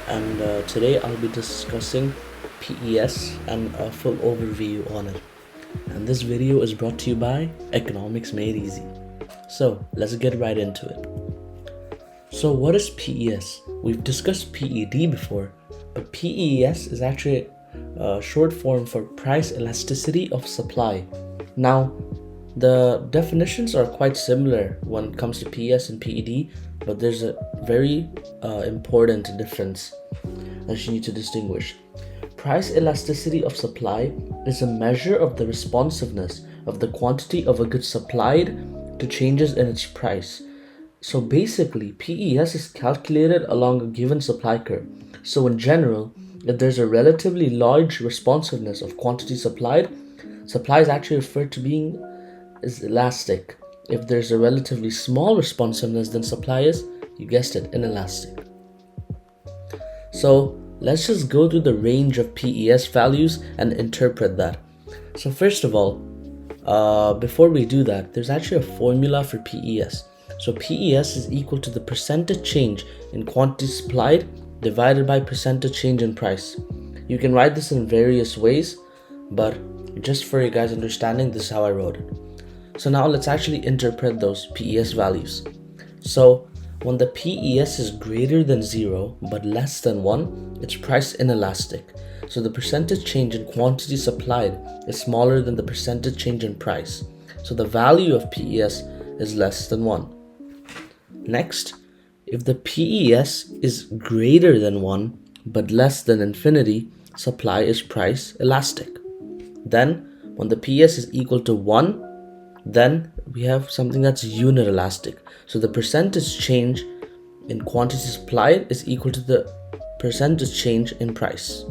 and today I'll be discussing PES and a full overview on it. And this video is brought to you by Economics Made Easy. So let's get right into it. So what is PES? We've discussed PED before, but PES is actually a short form for price elasticity of supply. Now, the definitions are quite similar when it comes to PES and PED, but there's a very important difference that you need to distinguish. Price elasticity of supply is a measure of the responsiveness of the quantity of a good supplied to changes in its price. So basically, PES is calculated along a given supply curve. So in general, if there's a relatively large responsiveness of quantity supplied, supply is actually referred to being is elastic. If there's a relatively small responsiveness, then supply is, you guessed it, inelastic. So let's just go through the range of PES values and interpret that. So first of all, before we do that, there's actually a formula for PES. So PES is equal to the percentage change in quantity supplied divided by percentage change in price. You can write this in various ways, but just for you guys' understanding, this is how I wrote it. So now let's actually interpret those PES values. So when the PES is greater than 0 but less than 1, it's price inelastic. So the percentage change in quantity supplied is smaller than the percentage change in price. So the value of PES is less than 1. Next, if the PES is greater than 1 but less than infinity, supply is price elastic. Then when the PES is equal to 1, then we have something that's unit elastic. So the percentage change in quantity supplied is equal to the percentage change in price.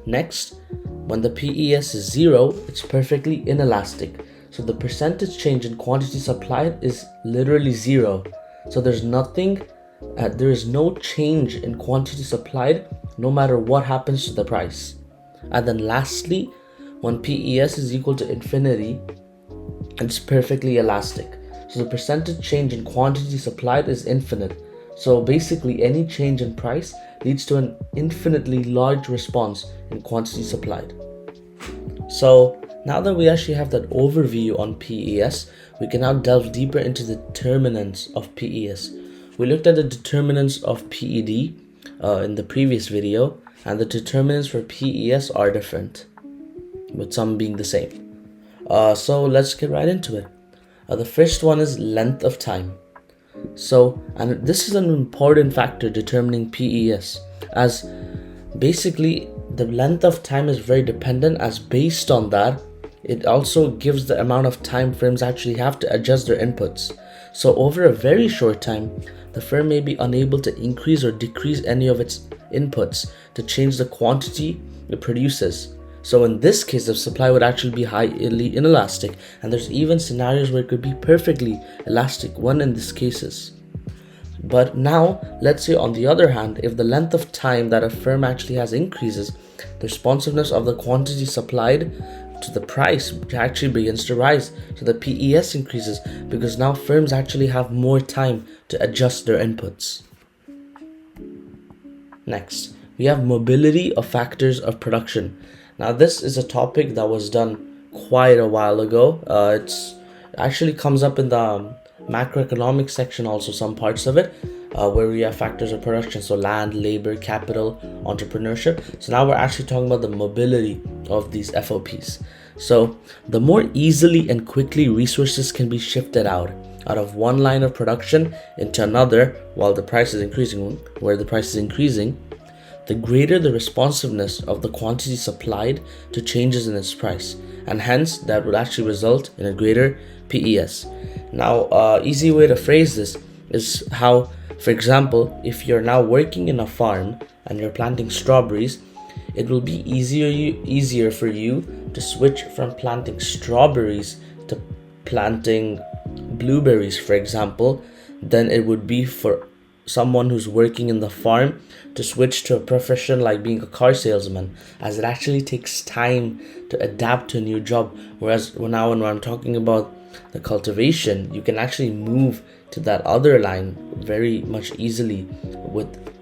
Next, when the PES is 0, it's perfectly inelastic. So the percentage change in quantity supplied is literally 0. So there is no change in quantity supplied no matter what happens to the price. And then lastly, when PES is equal to infinity, it's perfectly elastic. So the percentage change in quantity supplied is infinite. So basically any change in price leads to an infinitely large response in quantity supplied. So now that we actually have that overview on PES, we can now delve deeper into the determinants of PES. We looked at the determinants of PED in the previous video, and the determinants for PES are different, with some being the same. So let's get right into it. The first one is length of time. And this is an important factor determining PES, as basically the length of time is very dependent, as based on that, it also gives the amount of time firms actually have to adjust their inputs. So over a very short time, the firm may be unable to increase or decrease any of its inputs to change the quantity it produces. So in this case, the supply would actually be highly inelastic, and there's even scenarios where it could be perfectly elastic when in these cases. But now, let's say on the other hand, if the length of time that a firm actually has increases, the responsiveness of the quantity supplied to the price actually begins to rise. So the PES increases because now firms actually have more time to adjust their inputs. Next, we have mobility of factors of production. Now this is a topic that was done quite a while ago. It actually comes up in the macroeconomic section also, some parts of it, where we have factors of production, so land, labor, capital, entrepreneurship. So now we're actually talking about the mobility of these FOPs. So the more easily and quickly resources can be shifted out of one line of production into another while the price is increasing, the greater the responsiveness of the quantity supplied to changes in its price, and hence that would actually result in a greater PES. Now, easy way to phrase this is how, for example, if you're now working in a farm and you're planting strawberries, it will be easier for you to switch from planting strawberries to planting blueberries, for example, than it would be for someone who's working in the farm to switch to a profession like being a car salesman, as it actually takes time to adapt to a new job. Whereas when I'm talking about the cultivation, you can actually move to that other line very much easily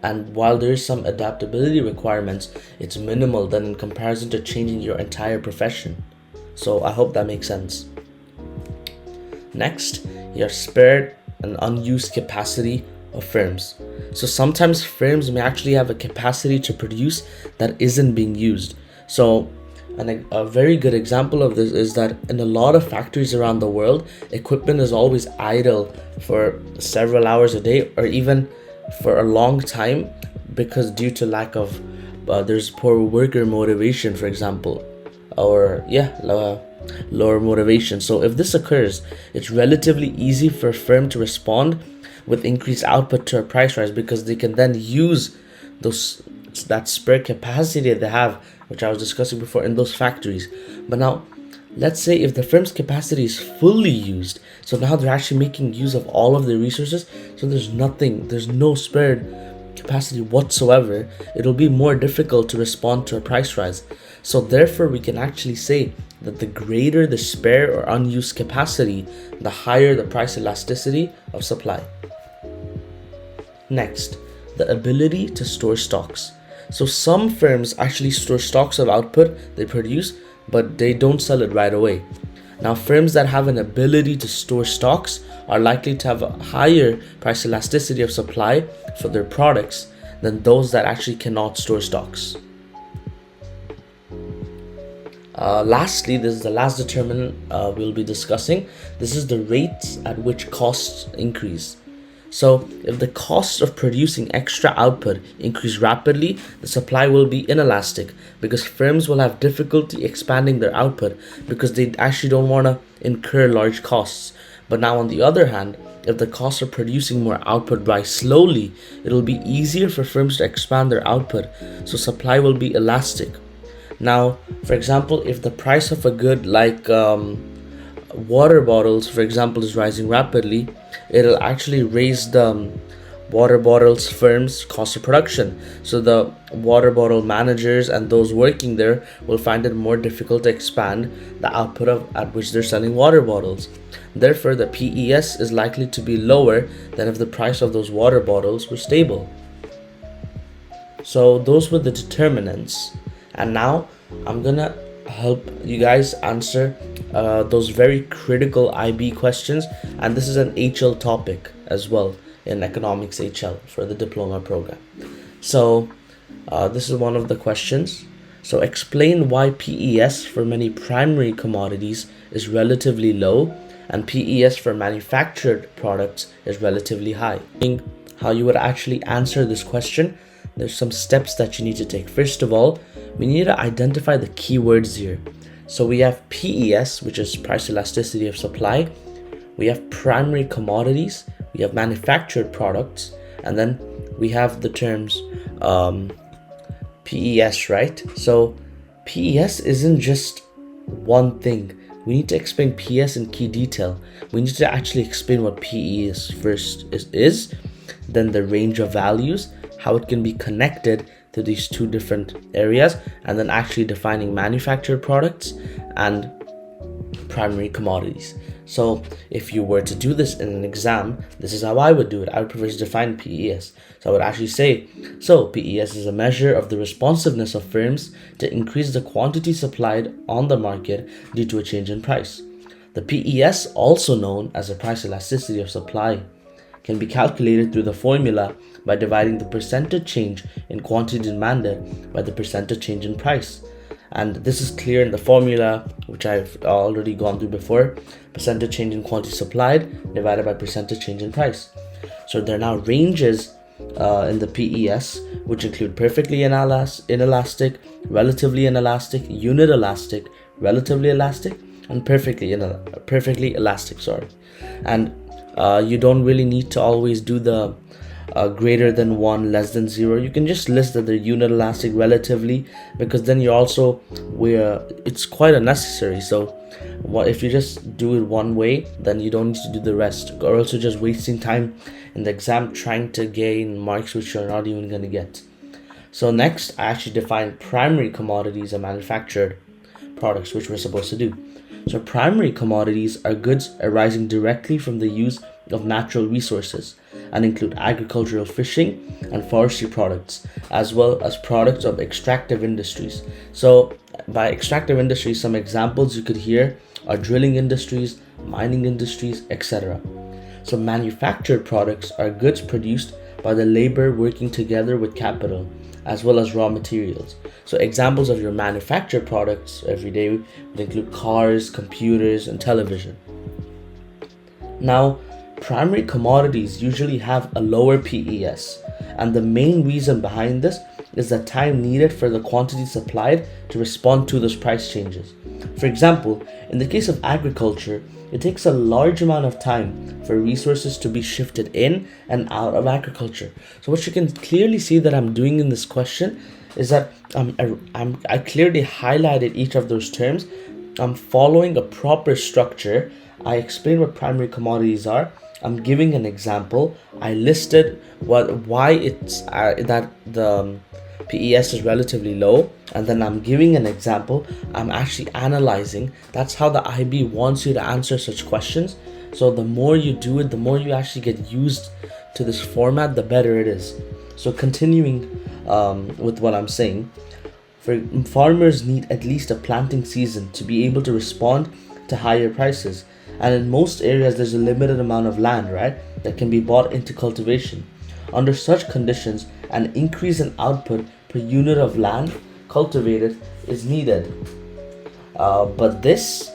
and while there is some adaptability requirements, it's minimal than in comparison to changing your entire profession. So I hope that makes sense. Next, your spare and unused capacity of firms. So sometimes firms may actually have a capacity to produce that isn't being used. So a very good example of this is that in a lot of factories around the world, equipment is always idle for several hours a day or even for a long time because due to lack of there's poor worker motivation, for example, or lower motivation. So if this occurs, it's relatively easy for a firm to respond with increased output to a price rise because they can then use that spare capacity they have, which I was discussing before, in those factories. But now, let's say if the firm's capacity is fully used, so now they're actually making use of all of their resources, so there's no spare capacity whatsoever, it'll be more difficult to respond to a price rise. So therefore, we can actually say that the greater the spare or unused capacity, the higher the price elasticity of supply. Next, the ability to store stocks. So some firms actually store stocks of output they produce, but they don't sell it right away. Now, firms that have an ability to store stocks are likely to have a higher price elasticity of supply for their products than those that actually cannot store stocks. Lastly, this is the last determinant we'll be discussing. This is the rates at which costs increase. So if the costs of producing extra output increase rapidly, the supply will be inelastic because firms will have difficulty expanding their output because they actually don't want to incur large costs. But now on the other hand, if the cost of producing more output rise slowly, it'll be easier for firms to expand their output, so supply will be elastic. Now, for example, if the price of a good like water bottles, for example, is rising rapidly, it'll actually raise the water bottles firms' cost of production. So the water bottle managers and those working there will find it more difficult to expand the output at which they're selling water bottles. Therefore, the PES is likely to be lower than if the price of those water bottles were stable. So those were the determinants. And now I'm gonna help you guys answer those very critical IB questions, and this is an HL topic as well in economics HL for the diploma program. So this is one of the questions. So explain why PES for many primary commodities is relatively low and PES for manufactured products is relatively high. How you would actually answer this question, there's some steps that you need to take. First of all, we need to identify the keywords here. So we have PES, which is price elasticity of supply. We have primary commodities. We have manufactured products. And then we have the terms PES, right? So PES isn't just one thing. We need to explain PES in key detail. We need to actually explain what PES first is, then the range of values, how it can be connected to these two different areas, and then actually defining manufactured products and primary commodities. So if you were to do this in an exam, this is how I would do it. I would prefer to define PES. So I would actually say, so PES is a measure of the responsiveness of firms to increase the quantity supplied on the market due to a change in price. The PES, also known as the price elasticity of supply, can be calculated through the formula by dividing the percentage change in quantity demanded by the percentage change in price. And this is clear in the formula, which I've already gone through before. Percentage change in quantity supplied divided by percentage change in price. So there are now ranges in the PES, which include perfectly inelastic, relatively inelastic, unit elastic, relatively elastic, and perfectly elastic. And you don't really need to always do the greater than 1, less than 0. You can just list that they're unit elastic relatively, because then you're also it's quite unnecessary. So if you just do it one way, then you don't need to do the rest, or else you're just wasting time in the exam trying to gain marks which you're not even going to get. So next, I actually define primary commodities and manufactured products, which we're supposed to do. So primary commodities are goods arising directly from the use of natural resources and include agricultural, fishing, and forestry products, as well as products of extractive industries. So by extractive industries, some examples you could hear are drilling industries, mining industries, etc. So manufactured products are goods produced by the labor working together with capital, as well as raw materials. So examples of your manufactured products every day would include cars, computers, and television. Now, primary commodities usually have a lower PES, and the main reason behind this is the time needed for the quantity supplied to respond to those price changes. For example, in the case of agriculture, it takes a large amount of time for resources to be shifted in and out of agriculture. So what you can clearly see that I'm doing in this question is that I clearly highlighted each of those terms. I'm following a proper structure. I explain what primary commodities are. I'm giving an example. I listed why it's that the PES is relatively low, and then I'm giving an example. I'm actually analyzing. That's how the IB wants you to answer such questions. So the more you do it, the more you actually get used to this format, the better it is. So continuing with what I'm saying, farmers need at least a planting season to be able to respond to higher prices. And in most areas, there's a limited amount of land, right, that can be bought into cultivation. Under such conditions, an increase in output per unit of land cultivated is needed. But this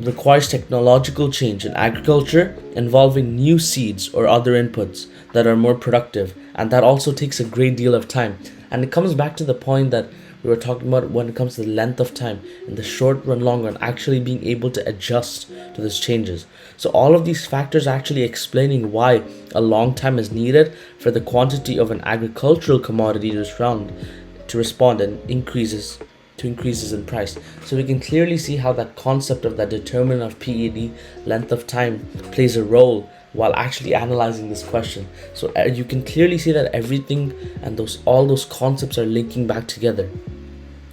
requires technological change in agriculture involving new seeds or other inputs that are more productive, and that also takes a great deal of time. And it comes back to the point that we were talking about when it comes to the length of time in the short run, long run, actually being able to adjust to these changes. So all of these factors are actually explaining why a long time is needed for the quantity of an agricultural commodity to respond and increases in price. So we can clearly see how that concept of that determinant of PED, length of time, plays a role while actually analyzing this question. So you can clearly see that everything and all those concepts are linking back together.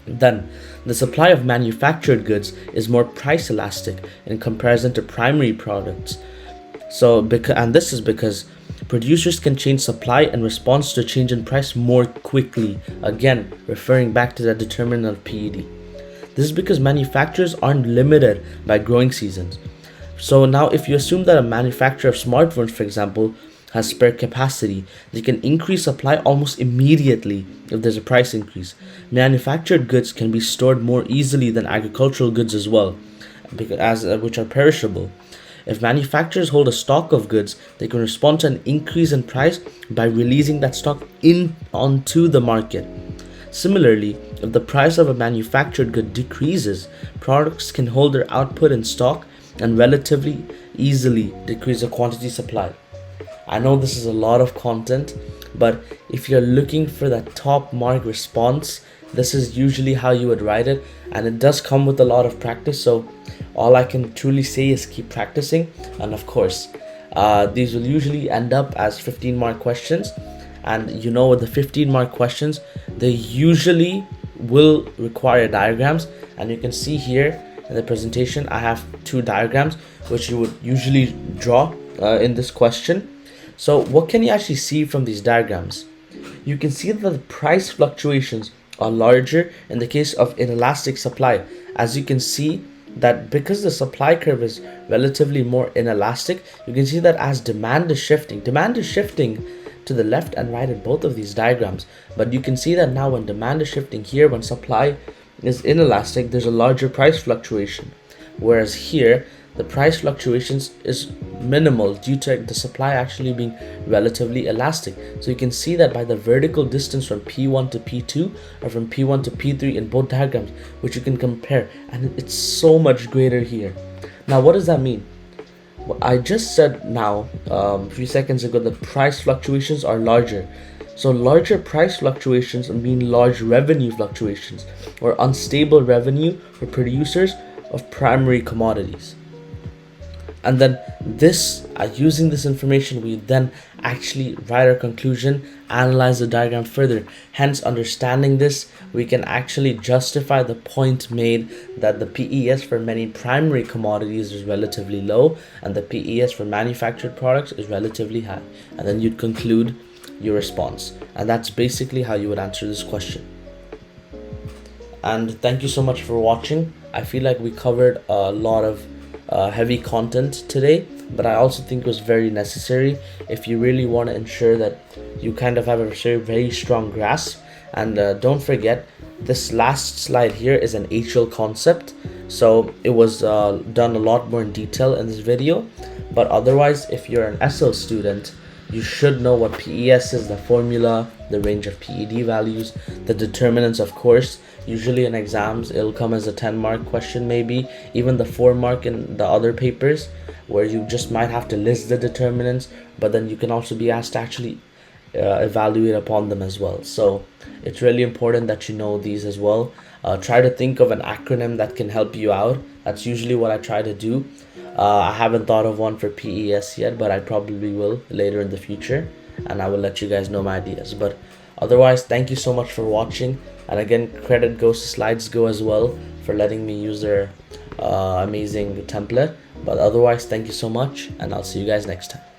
Then, the supply of manufactured goods is more price elastic in comparison to primary products. And this is because producers can change supply in response to change in price more quickly. Again, referring back to the determinant of PED. This is because manufacturers aren't limited by growing seasons. So now if you assume that a manufacturer of smartphones, for example, has spare capacity, they can increase supply almost immediately if there's a price increase. Manufactured goods can be stored more easily than agricultural goods as well, which are perishable. If manufacturers hold a stock of goods, they can respond to an increase in price by releasing that stock onto the market. Similarly, if the price of a manufactured good decreases, products can hold their output in stock and relatively easily decrease the quantity supplied. I know this is a lot of content, but if you're looking for that top mark response, this is usually how you would write it, and it does come with a lot of practice. So all I can truly say is keep practicing, and of course these will usually end up as 15 mark questions. And with the 15 mark questions, they usually will require diagrams, and you can see here in the presentation I have 2 diagrams which you would usually draw in this question. So what can you actually see from these diagrams? You can see that the price fluctuations are larger in the case of inelastic supply. As you can see that because the supply curve is relatively more inelastic, you can see that as demand is shifting to the left and right in both of these diagrams. But you can see that now when demand is shifting here, when supply is inelastic, there's a larger price fluctuation. Whereas here, the price fluctuations is minimal due to the supply actually being relatively elastic. So you can see that by the vertical distance from P1 to P2 or from P1 to P3 in both diagrams, which you can compare, and it's so much greater here. Now what does that mean? Well, I just said now a few seconds ago, the price fluctuations are larger. So larger price fluctuations mean large revenue fluctuations or unstable revenue for producers of primary commodities. And then using this information, we then actually write our conclusion, analyze the diagram further. Hence, understanding this, we can actually justify the point made that the PES for many primary commodities is relatively low and the PES for manufactured products is relatively high. And then you'd conclude your response. And that's basically how you would answer this question. And thank you so much for watching. I feel like we covered a lot of heavy content today, but I also think it was very necessary if you really want to ensure that you kind of have a very strong grasp. And don't forget, this last slide here is an HL concept, so it was done a lot more in detail in this video. But otherwise, if you're an SL student, you should know what PES is, the formula, the range of PED values, the determinants, of course. Usually in exams, it'll come as a 10-mark question, maybe even the 4-mark in the other papers, where you just might have to list the determinants, but then you can also be asked to actually evaluate upon them as well. So it's really important that you know these as well. Try to think of an acronym that can help you out. That's usually what I try to do. I haven't thought of one for PES yet, but I probably will later in the future, and I will let you guys know my ideas. But otherwise, thank you so much for watching, and again, credit goes to SlidesGo as well for letting me use their amazing template. But otherwise, thank you so much, and I'll see you guys next time.